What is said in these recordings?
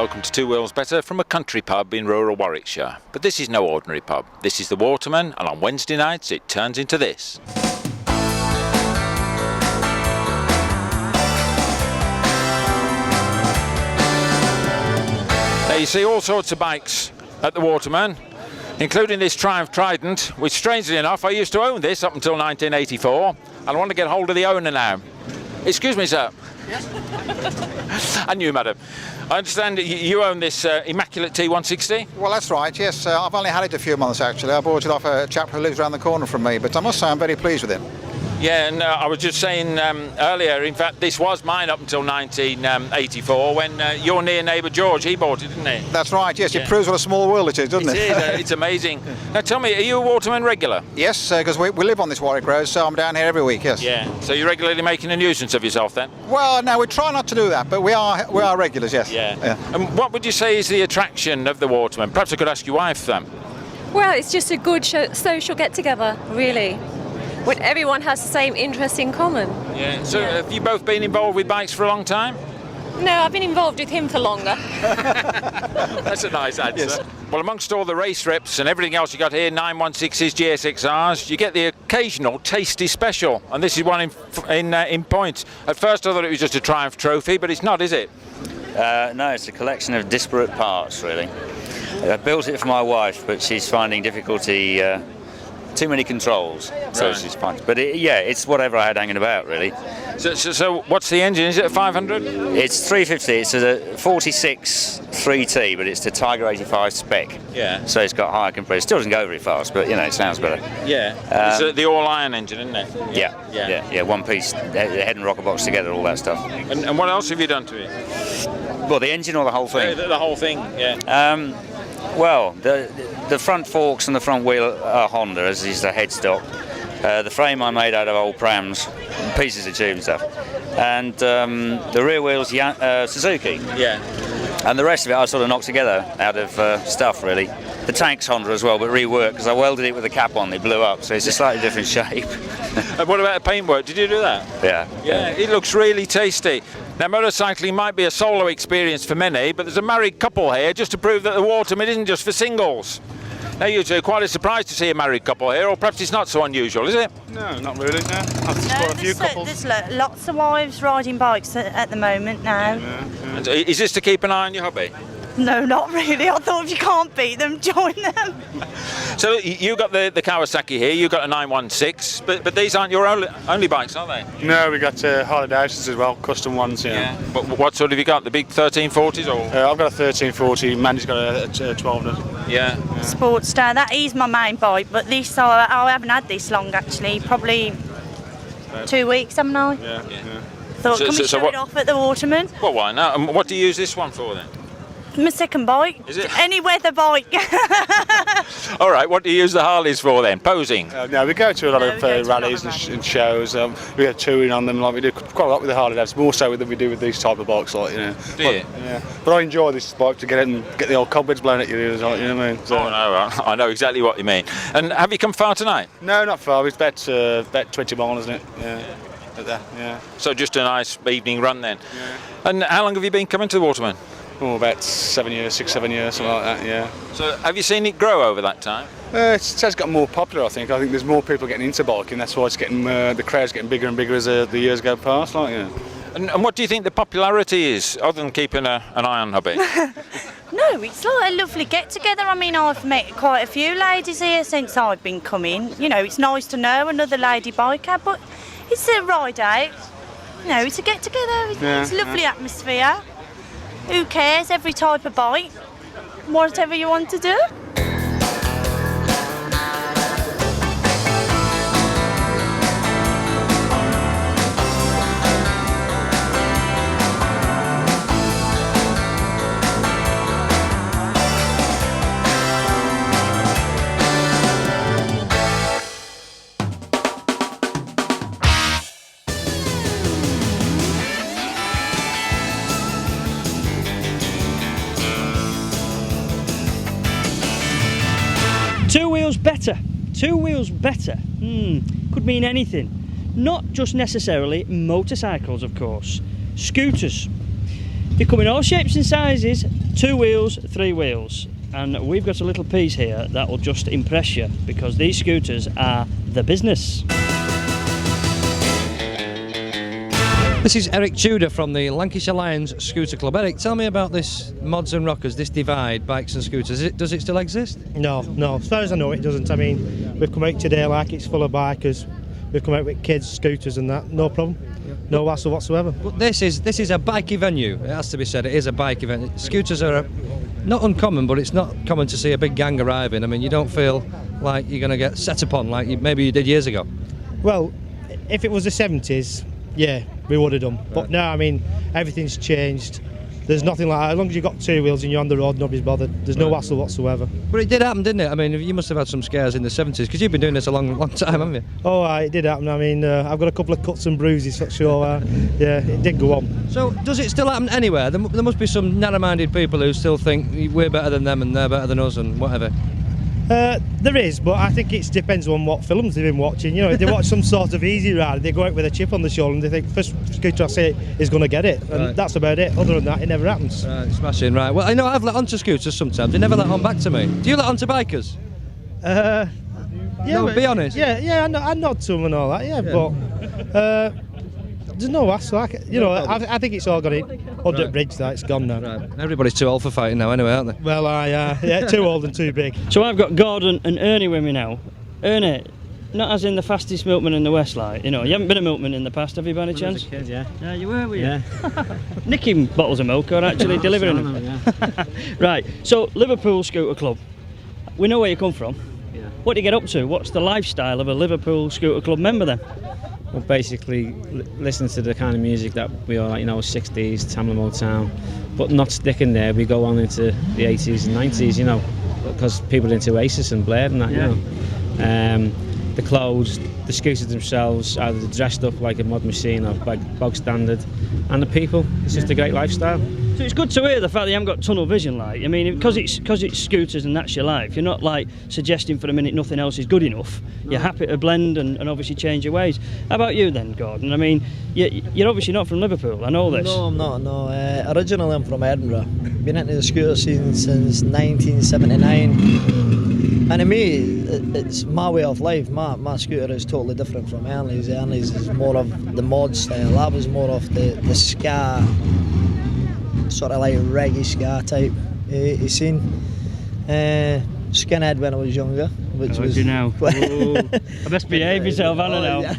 welcome to Two Wheels Better from a country pub in rural Warwickshire. But this is no ordinary pub. This is the Waterman, and on Wednesday nights it turns into this. Now you see all sorts of bikes at the Waterman, including this Triumph Trident, which strangely enough I used to own this up until 1984, and I want to get hold of the owner now. Excuse me, sir. Yes. And you, madam. I understand you own this immaculate T160? Well, that's right, yes. I've only had it a few months, actually. I bought it off a chap who lives around the corner from me, but I must say I'm very pleased with it. Yeah, and I was just saying earlier, in fact, this was mine up until 1984 when your near neighbour George, he bought it, didn't he? That's right, yes. Yeah. It proves what a small world it is, doesn't it? It is, it's amazing. Now tell me, are you a Waterman regular? Yes, because we live on this Warwick Road, so I'm down here every week, yes. Yeah, so you're regularly making a nuisance of yourself then? Well, no, we try not to do that, but we are regulars, yes. Yeah. And what would you say is the attraction of the Waterman? Perhaps I could ask your wife then. Well, it's just a good social get-together, really. When everyone has the same interest in common. Yeah. So have you both been involved with bikes for a long time? No, I've been involved with him for longer. That's a nice answer. Yes. Well, amongst all the race reps and everything else you got here, 916s, GSXRs, you get the occasional tasty special, and this is one in points. At first I thought it was just a Triumph trophy, but it's not, is it? No, it's a collection of disparate parts, really. I built it for my wife, but she's finding difficulty. Too many controls, so Right. she's fine. But it's whatever I had hanging about, really. So what's the engine? Is it a 500? It's 350. It's a 46 3T, but it's the Tiger 85 spec. Yeah. So it's got higher compression. Still doesn't go very fast, but you know, it sounds better. Yeah. It's the all-iron engine, isn't it? Yeah. One piece, the head and rocker box together, all that stuff. And what else have you done to it? Well, the engine or the whole thing? The whole thing, yeah. Well, the front forks and the front wheel are Honda, as is the headstock. The frame I made out of old prams, pieces of tube and stuff. And the rear wheel's Suzuki. Yeah. And the rest of it I sort of knocked together out of stuff, really. The tank's Honda as well, but reworked, because I welded it with a cap on, it blew up, so it's a slightly different shape. And what about the paintwork? Did you do that? Yeah. It looks really tasty. Now, motorcycling might be a solo experience for many, but there's a married couple here just to prove that the Waterman isn't just for singles. Now, you're quite a surprise to see a married couple here, or perhaps it's not so unusual, is it? No, not really, no. I've just got a few couples. There's lots of wives riding bikes at the moment now. Yeah. And is this to keep an eye on your hobby? No, not really. I thought if you can't beat them, join them. So you got the Kawasaki here, you got a 916, but these aren't your only bikes, are they? No, we got Harley Davidsons as well, custom ones, yeah. But what sort have you got? The big 1340s or? I've got a 1340, Mandy's got a 1200. Yeah. Sportster, that is my main bike, but this, I haven't had this long actually, probably 2 weeks, haven't I? Yeah. Thought, can we show it off at the Waterman? Well, why not? And what do you use this one for then? My second bike. Is it? Any weather bike. All right, what do you use the Harleys for then? Posing? No, we go to a lot of we go to a lot rallies of and shows. We go touring on them, like we do quite a lot with the Harley Davidsons, more so than we do with these type of bikes, like, you know. Do you? Yeah. But I enjoy this bike to get it and get the old cobwebs blown at you, like, you know what I mean? So, Oh no, I know exactly what you mean. And have you come far tonight? No, not far. It's about 20 miles, isn't it? Yeah. So just a nice evening run then. Yeah. And how long have you been coming to the Waterman? Oh, about 7 years, 6, 7 years, something like that, yeah. So have you seen it grow over that time? It has got more popular, I think. I think there's more people getting into biking. That's why it's getting the crowd's getting bigger and bigger as the years go past, like, yeah. And what do you think the popularity is, other than keeping an eye on hobby? No, it's like a lovely get-together. I mean, I've met quite a few ladies here since I've been coming. You know, it's nice to know another lady biker, but it's a ride out. You know, it's a get-together. It's a lovely atmosphere. Who cares? Every type of bike. Whatever you want to do. Two wheels better. Two wheels better. Could mean anything. Not just necessarily motorcycles, of course. Scooters. They come in all shapes and sizes, 2 wheels, 3 wheels. And we've got a little piece here that will just impress you, because these scooters are the business. This is Eric Tudor from the Lancashire Lions Scooter Club. Eric, tell me about this mods and rockers, this divide, bikes and scooters. Does it still exist? No. As far as I know, it doesn't. I mean, we've come out today like it's full of bikers. We've come out with kids, scooters and that. No problem. No hassle whatsoever. But this is a bikey venue. It has to be said. It is a bike event. Scooters are not uncommon, but it's not common to see a big gang arriving. I mean, you don't feel like you're going to get set upon like maybe you did years ago. Well, if it was the 70s, yeah, we would have done. Right. But now, I mean, everything's changed. There's nothing like that. As long as you've got 2 wheels and you're on the road, nobody's bothered. There's no hassle whatsoever. But it did happen, didn't it? I mean, you must have had some scares in the 70s, because you've been doing this a long time, haven't you? Oh, it did happen. I mean, I've got a couple of cuts and bruises, so yeah, it did go on. So, does it still happen anywhere? There must be some narrow-minded people who still think we're better than them and they're better than us and whatever. There is, but I think it depends on what films they've been watching. You know, if they watch some sort of easy ride, they go out with a chip on the shoulder and they think first scooter I see is going to get it, and right. That's about it. Other than that, it never happens. Right, smashing. Right. Well, I know I've let onto scooters sometimes. They never let on back to me. Do you let onto bikers? Yeah. No, be honest. Yeah. I nod to them and all that. Yeah, but. There's no hassle. I think it's all got it under the bridge. That it's gone now. Right. Everybody's too old for fighting now, anyway, aren't they? Well, yeah, too old and too big. So I've got Gordon and Ernie with me now. Ernie, not as in the fastest milkman in the West, like, you know, you haven't been a milkman in the past, have you, by any chance? I was a kid, yeah. Yeah, you were you? Yeah. Nicking bottles of milk or actually delivering them? Yeah. Right, so Liverpool Scooter Club. We know where you come from. Yeah. What do you get up to? What's the lifestyle of a Liverpool Scooter Club member then? Well, basically, listen to the kind of music that we all like, you know, 60s, Tamla Motown, but not sticking there. We go on into the 80s and 90s, you know, because people are into Oasis and Blair and that, yeah. You know. The clothes, the scooters themselves, either dressed up like a mod machine or bog standard, and the people. It's just a great lifestyle. So it's good to hear the fact that you haven't got tunnel vision, like. I mean, because it's scooters and that's your life. You're not like suggesting for a minute nothing else is good enough. No. You're happy to blend and obviously change your ways. How about you then, Gordon? I mean, you're obviously not from Liverpool. I know this. No, I'm not. No, originally I'm from Edinburgh. Been into the scooter scene since 1979. And to me, it's my way of life. My scooter is totally different from Ernie's. Ernie's is more of the mod style. I was more of the ska, sort of like reggae ska type scene. Skinhead when I was younger, which was. You now? I best behave myself, haven't I now? Yeah.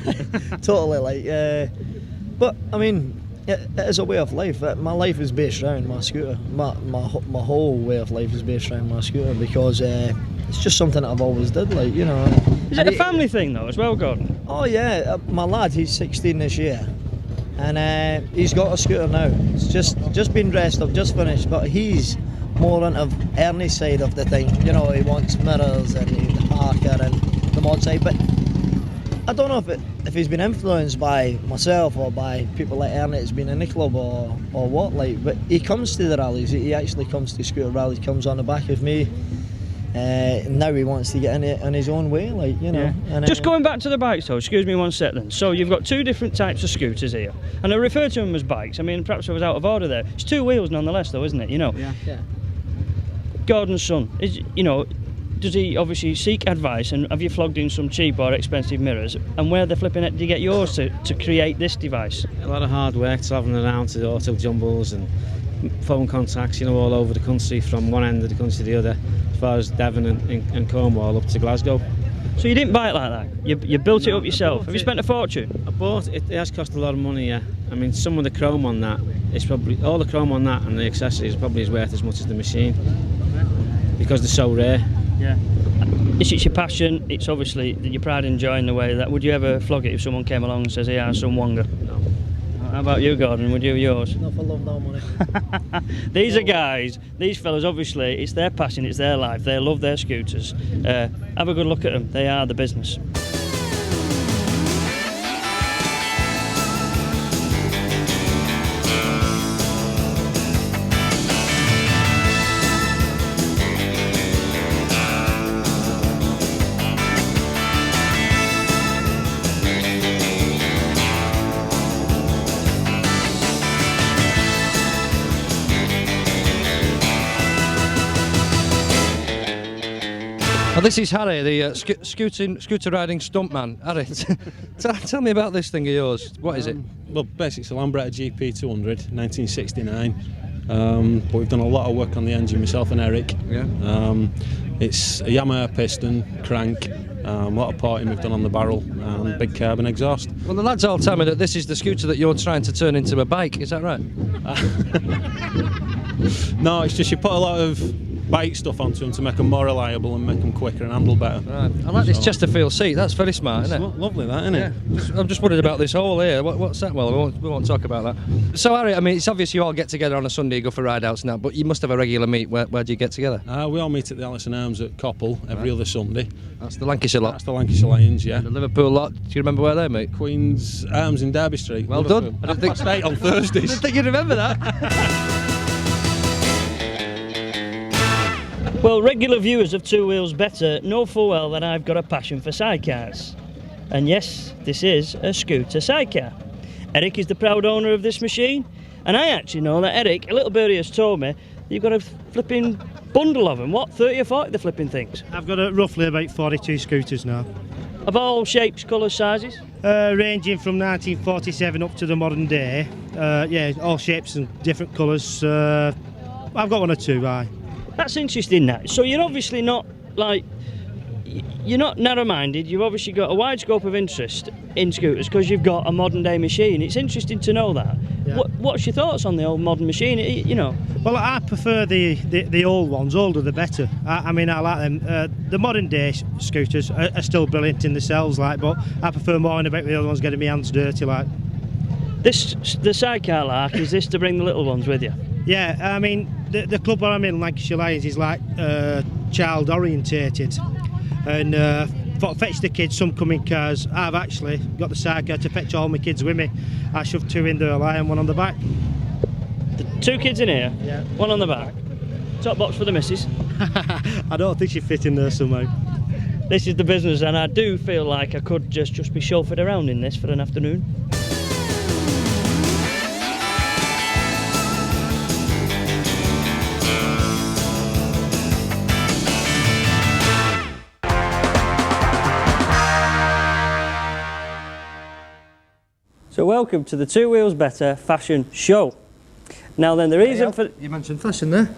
Totally like. But I mean, it is a way of life. My life is based around my scooter. My whole way of life is based around my scooter because. It's just something that I've always did, like, you know. Is it a family thing though, as well, Gordon? Oh yeah, my lad, he's 16 this year, and he's got a scooter now. It's just been dressed up, just finished, but he's more into Ernie's side of the thing. You know, he wants mirrors and the Parker and the mod side, but I don't know if he's been influenced by myself or by people like Ernie that's been in the club or what, like. But he comes to the rallies. He actually comes to scooter rallies. Comes on the back of me. Now he wants to get in it in his own way, like, you know. Yeah. And, just going back to the bikes though, excuse me one sec then. So you've got 2 different types of scooters here, and I refer to them as bikes. I mean, perhaps I was out of order there. It's 2 wheels nonetheless though, isn't it, you know? Yeah. Gordon's son, does he obviously seek advice, and have you flogged in some cheap or expensive mirrors, and where the flipping heck do you get yours to create this device? A lot of hard work, travelling around to the auto jumbles and phone contacts, you know, all over the country, from one end of the country to the other, as far as Devon and Cornwall up to Glasgow. So you didn't buy it like that? You built it up yourself? Have you spent a fortune? I bought it. It has cost a lot of money, yeah. I mean, some of the chrome on that is probably, all the chrome on that and the accessories probably is worth as much as the machine, because they're so rare. Yeah. It's your passion, it's obviously your pride in enjoying the way that. Would you ever flog it if someone came along and says, "Hey, some Wonga"? No. How about you, Gordon? Would you yours? No, for love, no money. These are guys, these fellas, obviously, it's their passion, it's their life, they love their scooters. Have a good look at them, they are the business. this is Harry, the scooter riding stuntman. Harry, tell me about this thing of yours. What is it? Well, basically it's a Lambretta GP 200, 1969. But we've done a lot of work on the engine, myself and Eric. Yeah. It's a Yamaha piston, crank, a lot of parting we've done on the barrel, and big carbon exhaust. Well, the lads all tell me that this is the scooter that you're trying to turn into a bike. Is that right? No, it's just you put a lot of bike stuff onto them to make them more reliable and make them quicker and handle better. Right. I like this Chesterfield seat. That's very smart, isn't it? Lovely, that, isn't it? Yeah. I'm just worried about this hole here. What's that? Well, we won't talk about that. So, Harry, I mean, it's obvious you all get together on a Sunday, go for ride-outs now, but you must have a regular meet. Where do you get together? We all meet at the Allison Arms at Coppell every other Sunday. That's the Lancashire lot? That's the Lancashire Lions, yeah. The Liverpool lot. Do you remember where they meet? Queen's Arms in Derby Street. Well Liverpool. done. I didn't think... State on Thursdays. I didn't think you'd remember that. Well, regular viewers of Two Wheels Better know full well that I've got a passion for sidecars. And yes, this is a scooter sidecar. Eric is the proud owner of this machine, and I actually know that Eric, a little birdie, has told me you've got a flipping bundle of them. What, 30 or 40 the flipping things? I've got roughly about 42 scooters now. Of all shapes, colours, sizes? Ranging from 1947 up to the modern day. Yeah, all shapes and different colours. I've got one or two, aye. That's interesting, that. So you're obviously not, like, you're not narrow-minded. You've obviously got a wide scope of interest in scooters because you've got a modern-day machine. It's interesting to know that. Yeah. What's your thoughts on the old modern machine, you know? Well, I prefer the old ones. Older the better. I mean, I like them. The modern-day scooters are still brilliant in themselves, like, but I prefer more about the other ones getting my hands dirty, like. The sidecar lark, is this to bring the little ones with you? Yeah, I mean, the club where I'm in, Lancashire Lions, is like child orientated, and fetch the kids, some come in cars. I've actually got the sidecar to fetch all my kids with me. I shove two in there, and one on the back. Two kids in here? Yeah. One on the back? Top box for the missus? I don't think she'd fit in there somehow. This is the business, and I do feel like I could just be chauffeured around in this for an afternoon. So welcome to the Two Wheels Better fashion show. Now then, the reason for... You mentioned fashion there.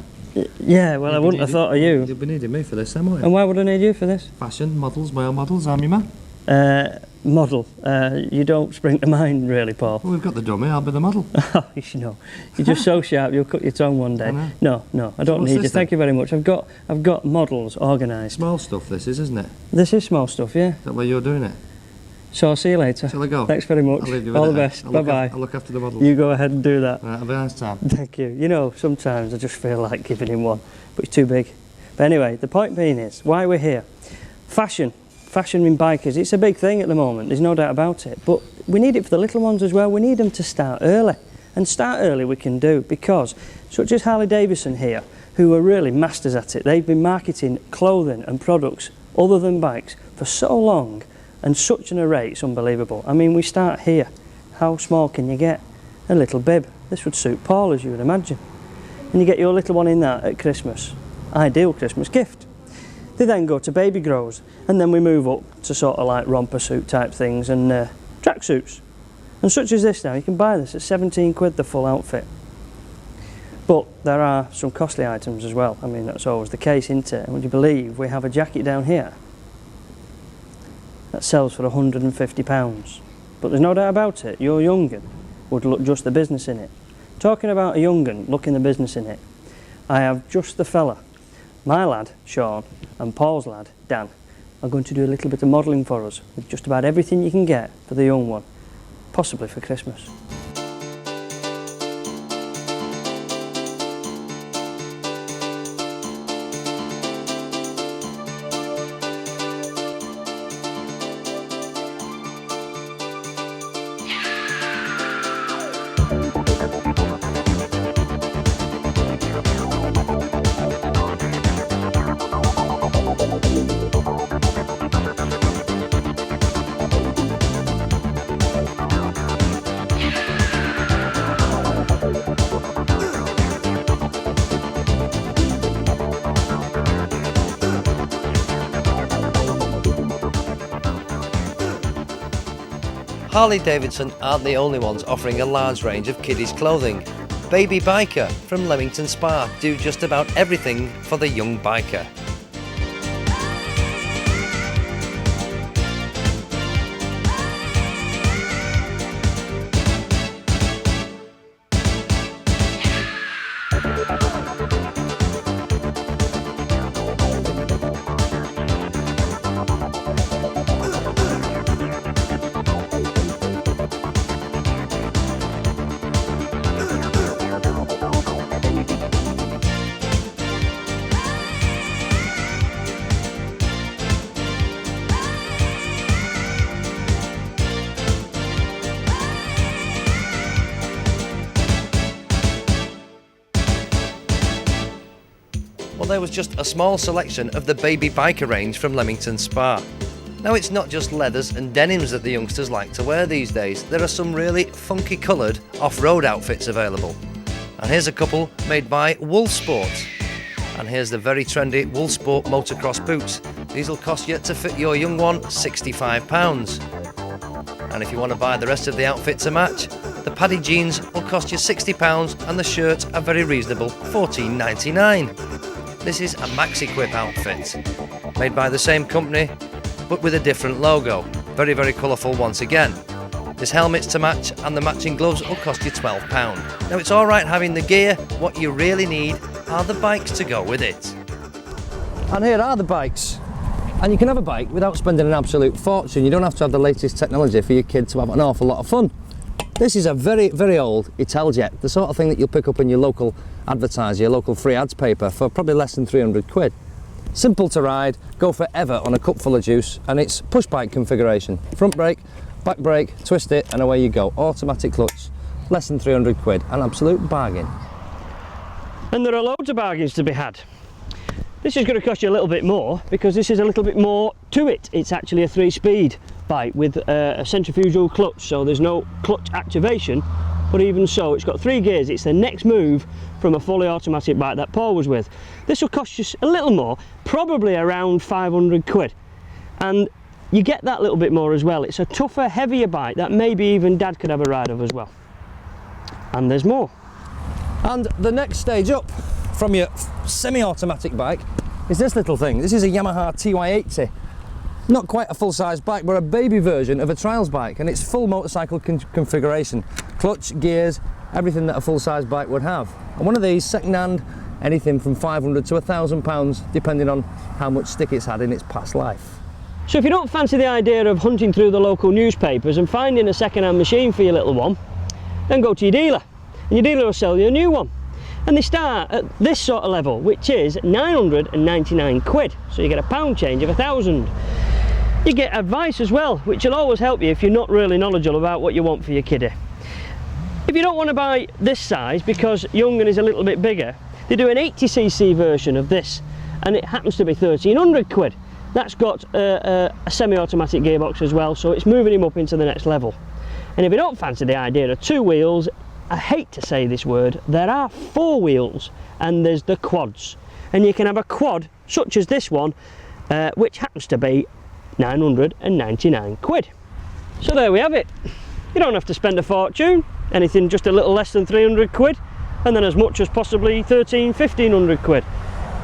Yeah, well, I wouldn't have thought of you. You'll be needing me for this, then, won't you? And why would I need you for this? Fashion, models, male models, I'm your man. Model. You don't spring to mind, really, Paul. Well, we've got the dummy, I'll be the model. Oh, you should know. You're just so sharp, you'll cut your tongue one day. No, I don't need you. Thank you very much. I've got models organised. Small stuff, this is, isn't it? This is small stuff, yeah. Is that why you're doing it? So I'll see you later. Shall I go? Thanks very much. I'll leave you with all it. the best. Bye-bye. I'll look after the models. You go ahead and do that. Right, have a nice time. Thank you. You know, sometimes I just feel like giving him one, but it's too big. But anyway, the point being is, why we're here. Fashion in bikers, it's a big thing at the moment, there's no doubt about it. But we need it for the little ones as well. We need them to start early. And start early we can do, because such as Harley Davidson here, who are really masters at it, they've been marketing clothing and products other than bikes for so long, and such an array, it's unbelievable. I mean, we start here. How small can you get? A little bib. This would suit Paul, as you would imagine. And you get your little one in that at Christmas. Ideal Christmas gift. They then go to baby grows, and then we move up to sort of like romper suit type things and tracksuits. And such as this now, you can buy this at 17 quid, the full outfit. But there are some costly items as well. I mean, that's always the case, isn't it? And would you believe we have a jacket down here that sells for £150. But there's no doubt about it, your young'un would look just the business in it. Talking about a young'un looking the business in it, I have just the fella. My lad, Sean, and Paul's lad, Dan, are going to do a little bit of modelling for us with just about everything you can get for the young one, possibly for Christmas. Harley-Davidson aren't the only ones offering a large range of kiddies clothing. Baby Biker from Leamington Spa do just about everything for the young biker. Well, there was just a small selection of the Baby Biker range from Leamington Spa. Now, it's not just leathers and denims that the youngsters like to wear these days. There are some really funky coloured off-road outfits available. And here's a couple made by Wool Sport. And here's the very trendy Wool Sport motocross boots. These will cost you, to fit your young one, £65. And if you want to buy the rest of the outfit to match, the paddy jeans will cost you £60 and the shirts are very reasonable, $14.99. This is a Maxi Quip outfit, made by the same company, but with a different logo. Very, very colourful once again. There's helmets to match and the matching gloves will cost you £12. Now, it's alright having the gear, what you really need are the bikes to go with it. And here are the bikes. And you can have a bike without spending an absolute fortune. You don't have to have the latest technology for your kid to have an awful lot of fun. This is a very, very old Italjet, the sort of thing that you'll pick up in your local advertiser, your local free ads paper for probably less than 300 quid. Simple to ride, go forever on a cup full of juice, and it's push bike configuration. Front brake, back brake, twist it and away you go. Automatic clutch, less than 300 quid, an absolute bargain. And there are loads of bargains to be had. This is going to cost you a little bit more because this is a little bit more to it. It's actually a 3-speed bike with a centrifugal clutch, so there's no clutch activation, but even so it's got 3 gears. It's the next move from a fully automatic bike that Paul was with. This will cost you a little more, probably around 500 quid, and you get that little bit more as well. It's a tougher, heavier bike that maybe even Dad could have a ride of as well. And there's more. And the next stage up from your semi-automatic bike is this little thing. This is a Yamaha TY80. Not quite a full-size bike, but a baby version of a trials bike, and it's full motorcycle configuration. Clutch, gears, everything that a full-size bike would have. And one of these, second-hand, anything from £500 to £1,000, depending on how much stick it's had in its past life. So if you don't fancy the idea of hunting through the local newspapers and finding a second-hand machine for your little one, then go to your dealer, and your dealer will sell you a new one. And they start at this sort of level, which is 999 quid. So you get a pound change of 1,000. You get advice as well, which will always help you if you're not really knowledgeable about what you want for your kiddie. If you don't want to buy this size because Young'un is a little bit bigger, they do an 80cc version of this, and it happens to be 1,300 quid. That's got a semi-automatic gearbox as well, so it's moving him up into the next level. And if you don't fancy the idea of 2 wheels, I hate to say this word, there are 4 wheels, and there's the quads. And you can have a quad, such as this one, which happens to be 999 quid. So there we have it. You don't have to spend a fortune, anything just a little less than 300 quid, and then as much as possibly 1,500 quid.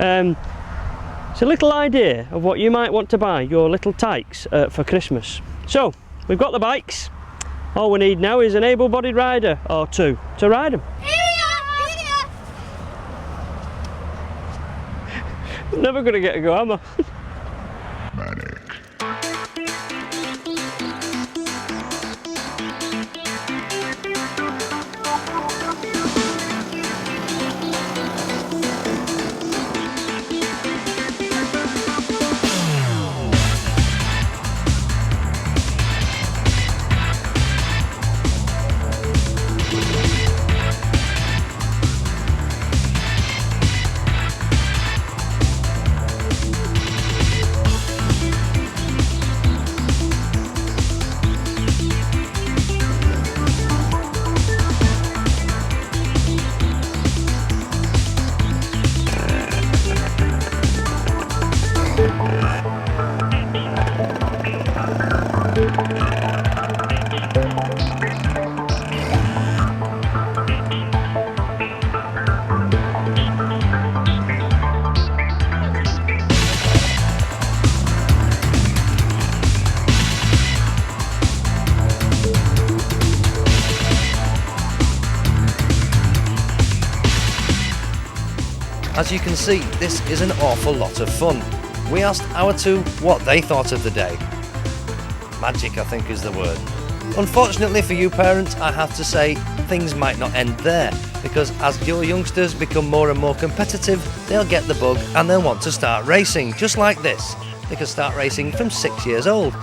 It's a little idea of what you might want to buy your little tykes for Christmas. So we've got the bikes. All we need now is an able-bodied rider or 2 to ride them. Never gonna get a go, am I? As you can see, this is an awful lot of fun. We asked our two what they thought of the day. Magic, I think, is the word. Unfortunately for you parents, I have to say things might not end there, because as your youngsters become more and more competitive, they'll get the bug and they'll want to start racing, just like this. They can start racing from 6 years old.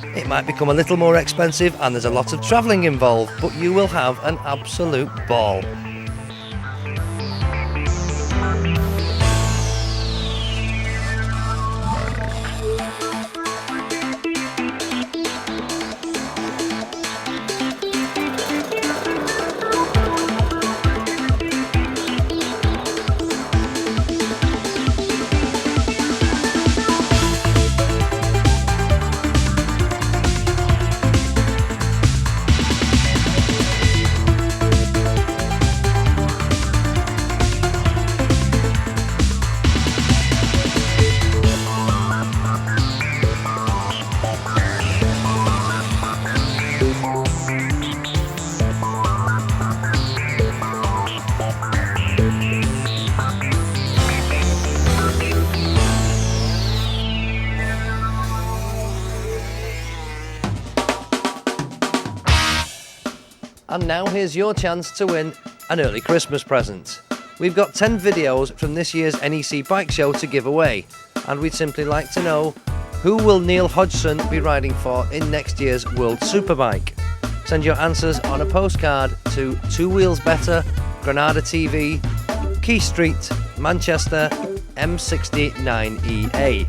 It might become a little more expensive and there's a lot of travelling involved, but you will have an absolute ball. And now here's your chance to win an early Christmas present. We've got 10 videos from this year's NEC Bike Show to give away, and we'd simply like to know, who will Neil Hodgson be riding for in next year's World Superbike? Send your answers on a postcard to 2 Wheels Better, Granada TV, Key Street, Manchester, M69EA.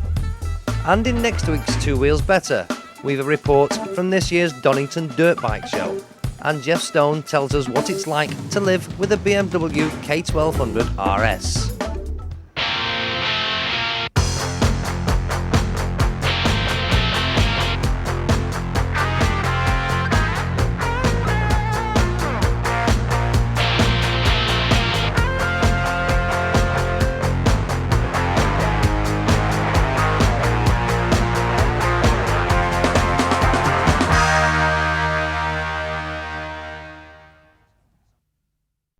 And in next week's 2 Wheels Better, we've a report from this year's Donington Dirt Bike Show. And Jeff Stone tells us what it's like to live with a BMW K1200 RS.